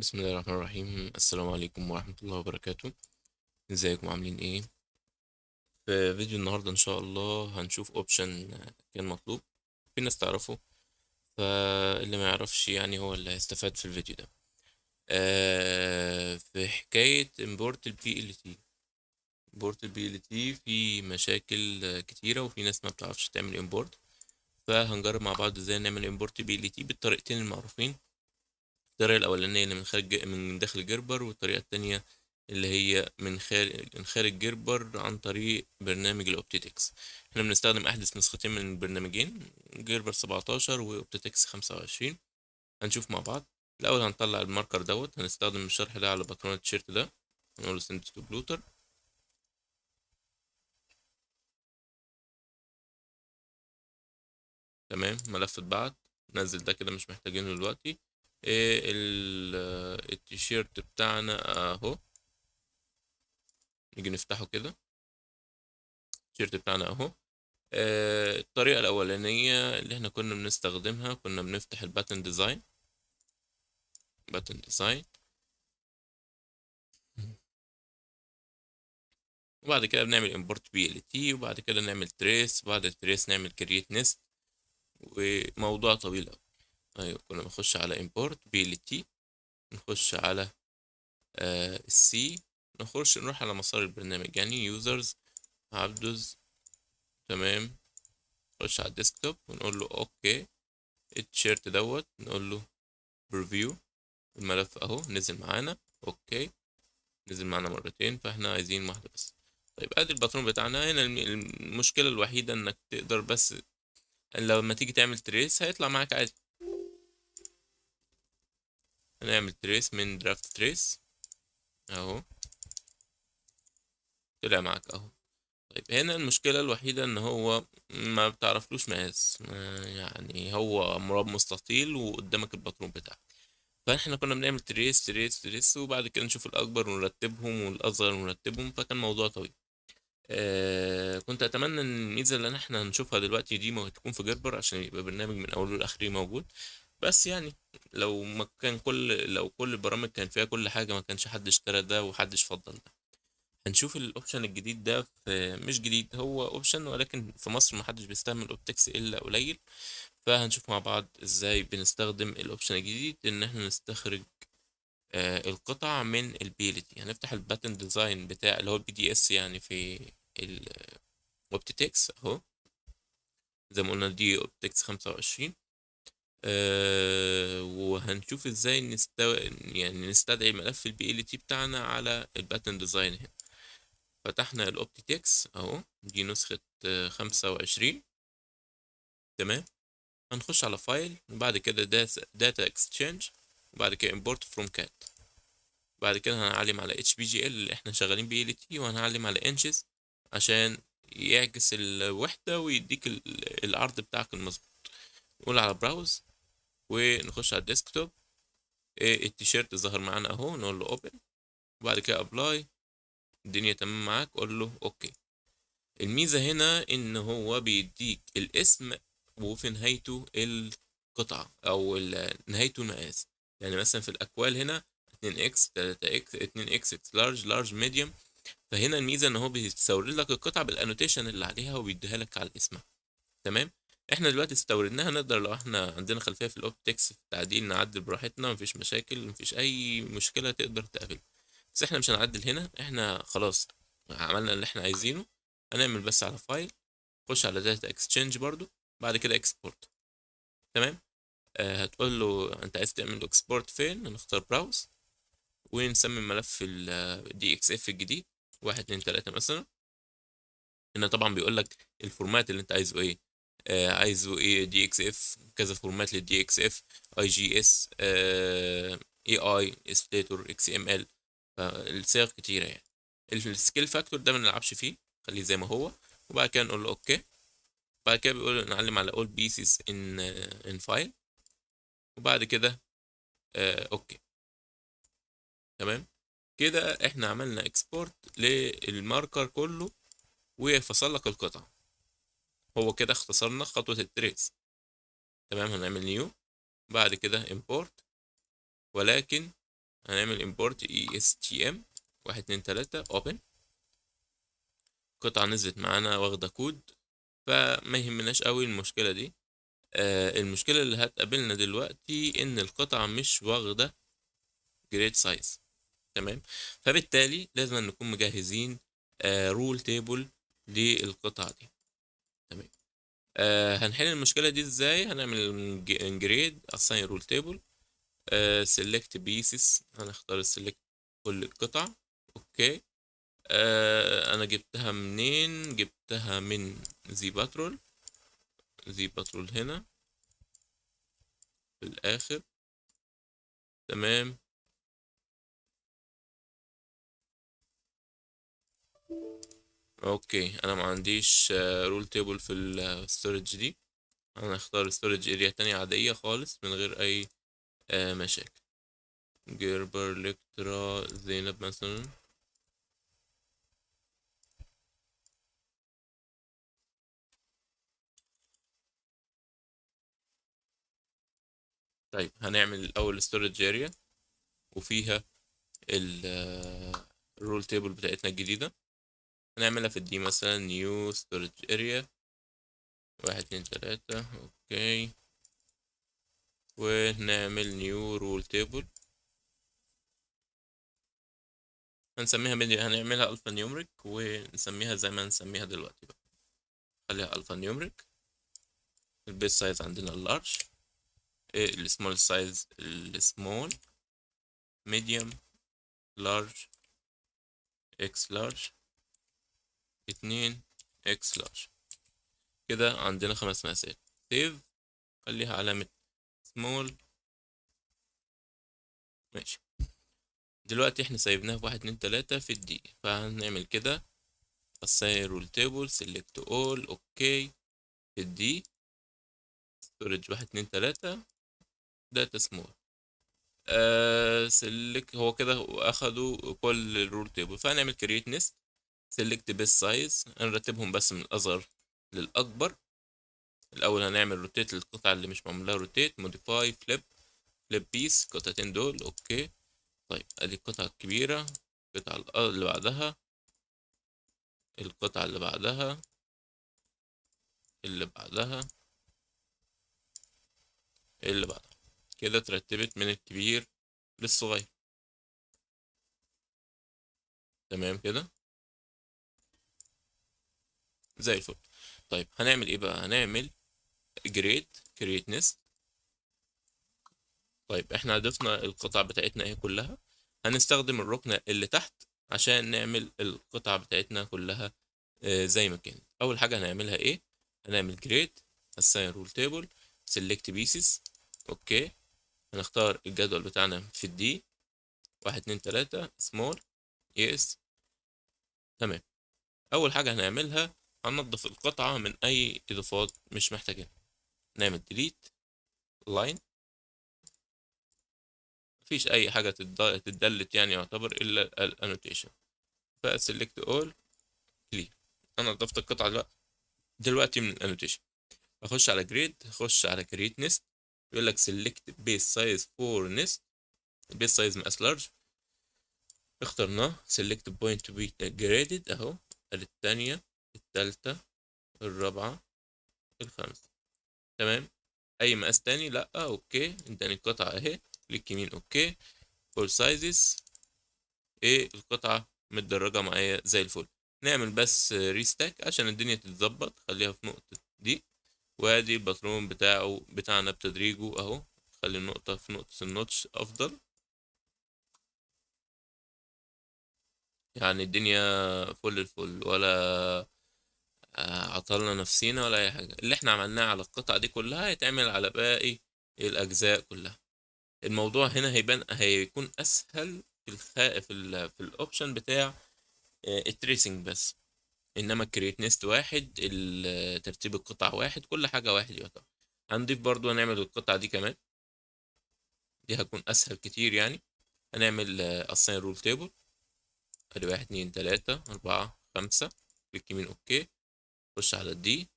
بسم الله الرحمن الرحيم. السلام عليكم ورحمة الله وبركاته. ازيكم عاملين ايه؟ في فيديو النهاردة ان شاء الله هنشوف اوبشن كان مطلوب، في ناس تعرفه، فاللي ما يعرفش يعني هو اللي هيستفاد في الفيديو ده. في حكاية import ال PLT. import ال PLT في مشاكل كتيرة، وفي ناس ما بتعرفش تعمل import، فهنجرب مع بعض ازاي نعمل import PLT بالطريقتين المعروفين. الطريقة الأولانية اللي من داخل جيربر، والطريقة التانية اللي هي من خارج جيربر عن طريق برنامج الأوبتيتكس. احنا بنستخدم أحدث نسختين من البرنامجين، جيربر 17 وأوبتيتكس 25. هنشوف مع بعض. الأول هنطلع الماركر دوت، هنستخدم الشرح ده على باترون التيشيرت ده. هنقول send to بلوتر. تمام، ملف اتبعت. نزل ده كده، مش محتاجينه دلوقتي. إيه التيشيرت بتاعنا اهو. نيجي نفتحه كده. التيشيرت بتاعنا اهو. الطريقة الأولانية اللي احنا كنا بنستخدمها، كنا بنفتح الباتن ديزاين. باتن ديزاين، وبعد كده بنعمل import PLT، وبعد كده نعمل تريس، وبعد التريس نعمل create nest. وموضوع طويل أوي. أيوة، كنا بنخش على import PLT، نخش على السي، نروح على مسار البرنامج يعني users عبدوز. تمام. نخش على الديسكتوب ونقول له اوكي. التيشيرت دوت نقول له preview. الملف اهو نزل معانا. اوكي، نزل معانا مرتين، فاحنا عايزين واحدة بس. طيب ادي الباترون بتاعنا هنا. المشكلة الوحيدة انك تقدر بس لما تيجي تعمل تريس هيطلع معاك عادي. هنعمل تريس من درافت تريس اهو، طلع معاك اهو. طيب هنا المشكلة الوحيدة ان هو ما بتعرفلوش مقاس، يعني هو مربع مستطيل وقدامك الباترون بتاعك. فاحنا كنا بنعمل تريس تريس تريس، وبعد كده نشوف الاكبر ونرتبهم والاصغر ونرتبهم، فكان موضوع طويل. كنت اتمنى ان الميزه اللي احنا هنشوفها دلوقتي دي ما تكون في جربر، عشان يبقى برنامج من اوله لاخره موجود. بس يعني لو ما كان لو كل البرامج كان فيها كل حاجه، ما كانش حد اشترى ده وحدش فضل ده. هنشوف الاوبشن الجديد ده. في مش جديد، هو اوبشن، ولكن في مصر ما حدش بيستعمل اوبتكس الا قليل. فهنشوف مع بعض ازاي بنستخدم الاوبشن الجديد، ان احنا نستخرج القطع من البيلتي. هنفتح الباتن ديزاين بتاع اللي هو البي دي اس يعني في الاوبتيتكس اهو. زي ما قلنا دي اوبتكس 25. وهنشوف ازاي يعني نستدعي ملف البي ال تي بتاعنا على الباتن ديزاين هنا. فتحنا الاوبتيتكس اهو، دي نسخة 25. تمام. هنخش على فايل، وبعد كده داتا اكسشينج، وبعد كده امبورت فروم كات. بعد كده هنعلم على اتش بي جي ال اللي احنا شغالين بيه ال تي، وهنعلم على انشز عشان يعكس الوحدة ويديك العرض بتاعك المظبوط. نقول على براوز ونخش على الديسكتوب. ايه التيشيرت ظهر معانا اهو، نقول له اوبن، وبعد كده ابلاي. الدنيا تمام معاك، قول له اوكي. الميزة هنا ان هو بيديك الاسم وفي نهايته القطعة او نهايته المقاس. يعني مثلا في الاكوال هنا 2x 3x 2x لارج لارج ميديوم. فهنا الميزة ان هو بيستورد لك القطعة بالانوتيشن اللي عليها وبيديها لك على اسمها. تمام. احنا دلوقتي استوردناها، نقدر لو احنا عندنا خلفية في الاوبتكس في التعديل نعدل براحتنا، مفيش مشاكل، مفيش اي مشكلة تقدر تقابل. بس احنا مش هنعدل هنا، احنا خلاص عملنا اللي احنا عايزينه. هنعمل بس على فايل، خش على داتا اكسشينج برضو، بعد كده اكسبورت. تمام. هتقول له انت عايز تعمل اكسبورت فين، هنختار براوز، ونسمي ملف الدي اكس اف الجديد 1 2 3 مثلا. هنا طبعا بيقول لك الفورمات اللي انت عايزه ايه. عايزه ايه، دي اكس اف، كذا فورمات للدي اكس اف، اي جي اس، اي اي ستيتور، اكس ام ال. فالصيغ كتيره يعني. السكيل فاكتور ده ما نلعبش فيه، خليه زي ما هو. وبعد كده نقول له اوكي. بعد كده بيقول نعلم على all pieces in file، وبعد كده اوكي. تمام. كده احنا عملنا اكسبورت للماركر كله، وفصل لك القطع. هو كده اختصرنا خطوة التريس. تمام. هنعمل نيو، بعد كده import، ولكن هنعمل import ESTM 1 2 3 open. قطعة نزلت معانا واخدة كود، فما يهمناش قوي المشكلة دي. المشكلة اللي هتقابلنا دلوقتي ان القطعة مش واخدة جريد سايز. تمام. فبالتالي لازم نكون مجهزين رول تيبل للقطعة دي. تمام. هنحل المشكلة دي ازاي؟ هنعمل جريد assign rule table select pieces. هنختار السلكت كل القطع. اوكي. انا جبتها منين؟ جبتها من زي باترول. زي باترول هنا في الاخر. تمام. اوكي، انا ما عنديش رول تيبل في الستورج دي. انا هختار ستورج اريا تانية عادية خالص من غير اي مشاكل. جيربر لكترا زينب مثلا. طيب هنعمل الاول ستورج اريا وفيها الرول تيبل بتاعتنا الجديدة. هنعملها في الدي مثلا نيو ستورج اريا 1 2 3. اوكي. ونعمل نيو رول تيبل. هنسميها هنعملها الفا نيومريك ونسميها زي ما نسميها دلوقتي بقى. خليها الفا نيومريك. البيس سايز عندنا اللارج، السمول سايز السمول، ميديوم، لارج، اكس لارج، 2 اكس لارج. كده عندنا 5 مقاسات. سيف. خليها علامة سمول. ماشي. دلوقتي احنا سايبناها في 1 2 3 في الدي، فهنعمل كده assign rule table select all. اوكي. في الدي storage 1 2 3 data small. select. هو كده اخدوا كل الرول تيبل، فهنعمل create nest select base size. هنرتبهم بس من الاصغر للاكبر. الاول هنعمل روتيت للقطعه اللي مش معمول لها روتيت. موديفاي فليب فليب بيس القطعتين دول. اوكي. طيب ادي القطعه الكبيره. القطعه اللي بعدها، القطعه اللي بعدها، اللي بعدها، اللي بعدها. كده اترتبت من الكبير للصغير. تمام كده زي الفل. طيب هنعمل ايه بقى؟ هنعمل جريد كريت نست. طيب احنا ضفنا القطع بتاعتنا اهي كلها. هنستخدم الركنة اللي تحت عشان نعمل القطع بتاعتنا كلها زي ما كانت. اول حاجة هنعملها ايه؟ هنعمل جريد assign rule table select pieces. اوكي. هنختار الجدول بتاعنا في الدي 1 2 3 small. يس. تمام. اول حاجة هنعملها هننضف القطعة من اي اضافات مش محتاجينها. نعمل delete line. مفيش اي حاجة تتدلت يعني يعتبر الا الانوتيشن. فسلكت اول كلير. انا ضفت القطعة دلوقتي من الانوتيشن. اخش على جريد، اخش على كريت نست. يقول لك سيلكت بيس سايز فور نست. البيس سايز مقاس لارج. اخترناه. سيلكت بوينت تو بي جريدد اهو. الثانية، الثالثة، الرابعة، الخامسة. تمام. اي مقاس تاني لا. اوكي. اداني القطعة اهي. كليك يمين. اوكي. فور سايزز. ايه القطعة متدرجة معايا زي الفل. نعمل بس ريستاك عشان الدنيا تتظبط. خليها في نقطة دي. وادي الباترون بتاعنا بتدريجه اهو. خلي النقطة في نقطة النوتش افضل. يعني الدنيا فل الفل، ولا عطلنا نفسينا ولا اي حاجة. اللي احنا عملناه على القطعة دي كلها هيتعمل على باقي الاجزاء كلها. الموضوع هنا هيكون اسهل في الاوبشن بتاع التريسنج بس. انما الكريت نيست واحد، ترتيب القطع واحد، كل حاجة واحد يعتبر. هنضيف برضو، هنعمل القطعة دي كمان. دي هتكون اسهل كتير يعني. هنعمل assign rule table. ادي 1 2 3 4 5. كليك يمين. اوكي. خش على الدي.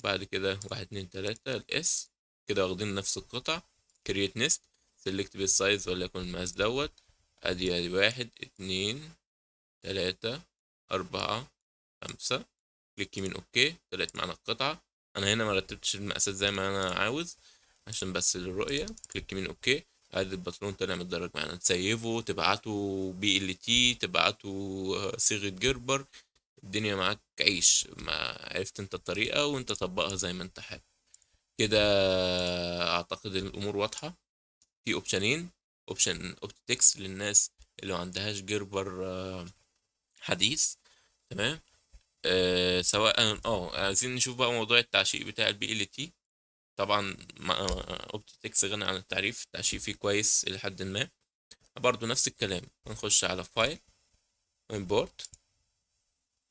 بعد كده 1 2 3 الاس. كده واخدين نفس القطع. create nest سيلكت بيس سايز وليكن المقاس دوت. ادي 1 2 3 4 5. كليك يمين اوكي، طلعت معانا القطعة. انا هنا ما رتبتش المقاسات زي ما انا عاوز عشان بس للرؤية. كليك يمين اوكي، ادي الباترون طلع متدرج معانا. تسيفه، تبعته BLT، تبعته صيغة جربر، الدنيا معاك عيش. ما عرفت انت الطريقة وانت طبقها زي ما انت حابب كده. اعتقد ان الامور واضحة. في اوبشنين: اوبشن اوبتكس للناس اللي ما عندهاش جربر حديث، تمام. سواء عايزين نشوف بقى موضوع التعشيق بتاع BLT. طبعا اوبتكس غني عن التعريف، التعشيق فيه كويس الى حد ما. برضو نفس الكلام، هنخش على فايل، امبورت،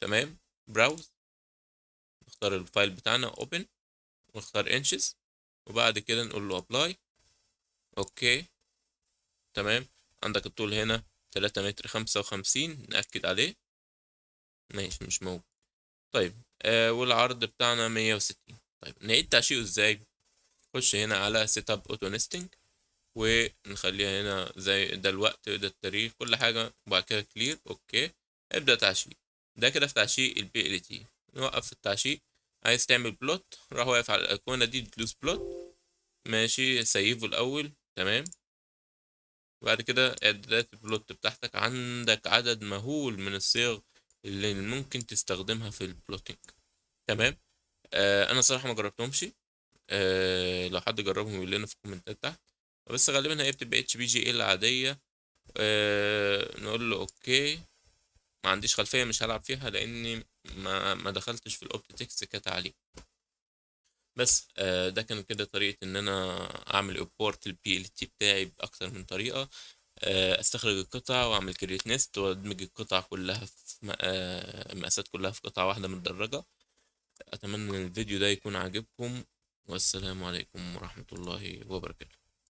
تمام، براوز، نختار الفايل بتاعنا اوبن، ونختار انشز، وبعد كده نقول له ابلاي. اوكي، تمام. عندك الطول هنا 3 متر 55، نأكد عليه. ماشي، مش موجود. طيب، والعرض بتاعنا 160. طيب نعيد تعشيقه ازاي؟ نخش هنا على سيت اب اوتو نستنج، ونخليها هنا زي ده الوقت ده التاريخ كل حاجة، وبعد كده كلير. اوكي، ابدأ تعشيق. ده كده في تعشيق BLT. نوقف التعشيق. عايز تعمل بلوت، راح واقف على الايقونة دي تدوس بلوت. ماشي، سيفه الاول، تمام. وبعد كده اعدادات البلوت بتاعتك، عندك عدد مهول من الصيغ اللي ممكن تستخدمها في البلوتينج، تمام. انا صراحة ما جربتهمش. لو حد جربهم يقول لنا في الكومنتات تحت. بس غالبا هي بتبقى HBGL عادية. نقول له اوكي. ما عنديش خلفية، مش هلعب فيها لاني ما دخلتش في الاوبتكس كتعليم. بس ده كان كده طريقة ان انا اعمل امبورت BLT بتاعي باكتر من طريقة. استخرج القطع واعمل كريت نست وادمج القطع كلها في المقاسات كلها في قطعة واحدة متدرجة. اتمنى ان الفيديو ده يكون عاجبكم، والسلام عليكم ورحمة الله وبركاته.